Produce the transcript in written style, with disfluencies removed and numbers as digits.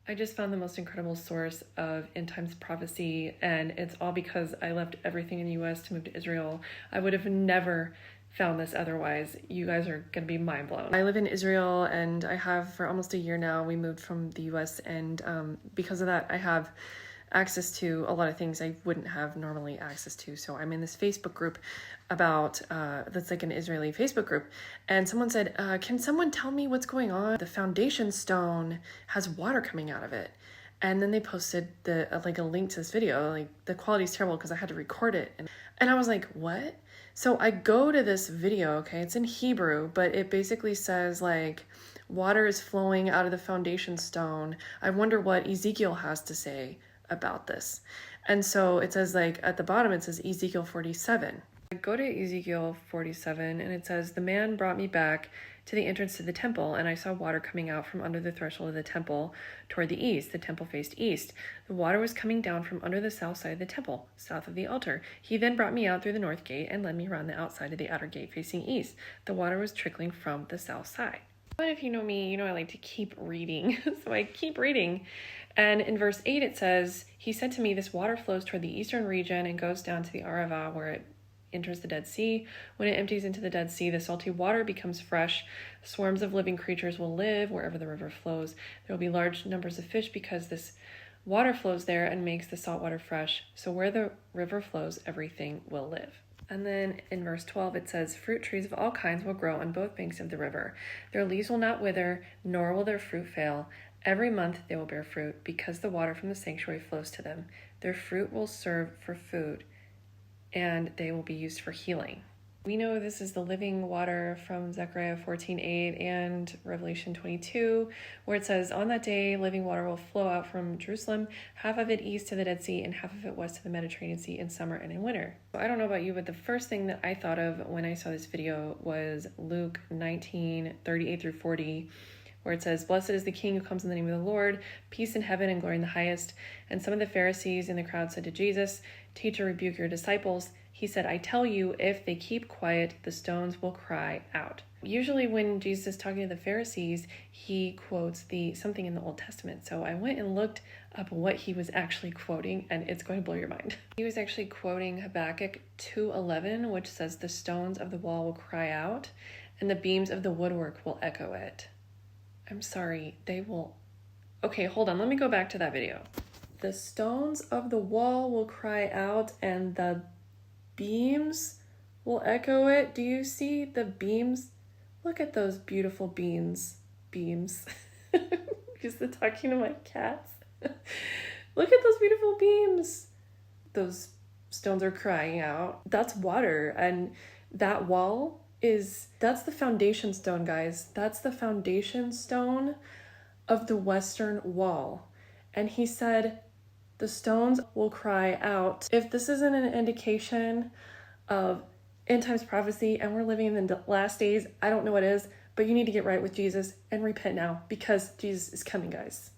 I just found the most incredible source of end times prophecy, and it's all because I left everything in the US to move to Israel. I would have never found this otherwise. You guys are gonna be mind blown. I live in Israel, and I have for almost a year now. We moved from the US, and because of that, I have access to a lot of things I wouldn't have normally access to. So I'm in this Facebook group about that's like an Israeli Facebook group, and someone said, can someone tell me what's going on? The foundation stone has water coming out of it. And then they posted the like a link to this video. Like, the quality's terrible because I had to record it, and I was like, what? So I go to this video, okay, it's in Hebrew, but it basically says like water is flowing out of the foundation stone. I wonder what Ezekiel has to say about this. And so it says, like, at the bottom it says Ezekiel 47. I go to Ezekiel 47 and it says, the man brought me back to the entrance to the temple, and I saw water coming out from under the threshold of the temple toward the east. The temple faced east. The water was coming down from under the south side of the temple, south of the altar. He then brought me out through the north gate and led me around the outside of the outer gate facing east. The water was trickling from the south side. But if you know me, you know I like to keep reading. So I keep reading. And in verse 8 it says, he said to me, this water flows toward the eastern region and goes down to the Arava, where it enters the Dead Sea. When it empties into the Dead Sea, the salty water becomes fresh. Swarms of living creatures will live wherever the river flows. There will be large numbers of fish because this water flows there and makes the salt water fresh. So where the river flows, everything will live. And then in verse 12 it says, fruit trees of all kinds will grow on both banks of the river. Their leaves will not wither, nor will their fruit fail. Every month they will bear fruit, because the water from the sanctuary flows to them. Their fruit will serve for food, and they will be used for healing. We know this is the living water from Zechariah 14:8 and Revelation 22, where it says, on that day, living water will flow out from Jerusalem, half of it east to the Dead Sea and half of it west to the Mediterranean Sea in summer and in winter. I don't know about you, but the first thing that I thought of when I saw this video was Luke 19:38 through 40, where it says, blessed is the King who comes in the name of the Lord, peace in heaven and glory in the highest. And some of the Pharisees in the crowd said to Jesus, teacher, rebuke your disciples. He said, I tell you, if they keep quiet, the stones will cry out. Usually when Jesus is talking to the Pharisees, he quotes something in the Old Testament. So I went and looked up what he was actually quoting, and it's going to blow your mind. He was actually quoting Habakkuk 2:11, which says, the stones of the wall will cry out, and the beams of the woodwork will echo it. I'm sorry, they will... Okay, hold on, let me go back to that video. The stones of the wall will cry out, and the beams will echo it. Do you see the beams? Look at those beautiful beams. Just talking to my cats. Look at those beautiful beams. Those stones are crying out. That's water, and that wall that's the foundation stone, guys. That's the foundation stone of the western wall. And he said, the stones will cry out. If this isn't an indication of end times prophecy and we're living in the last days, I don't know what is, but you need to get right with Jesus and repent now, because Jesus is coming, guys.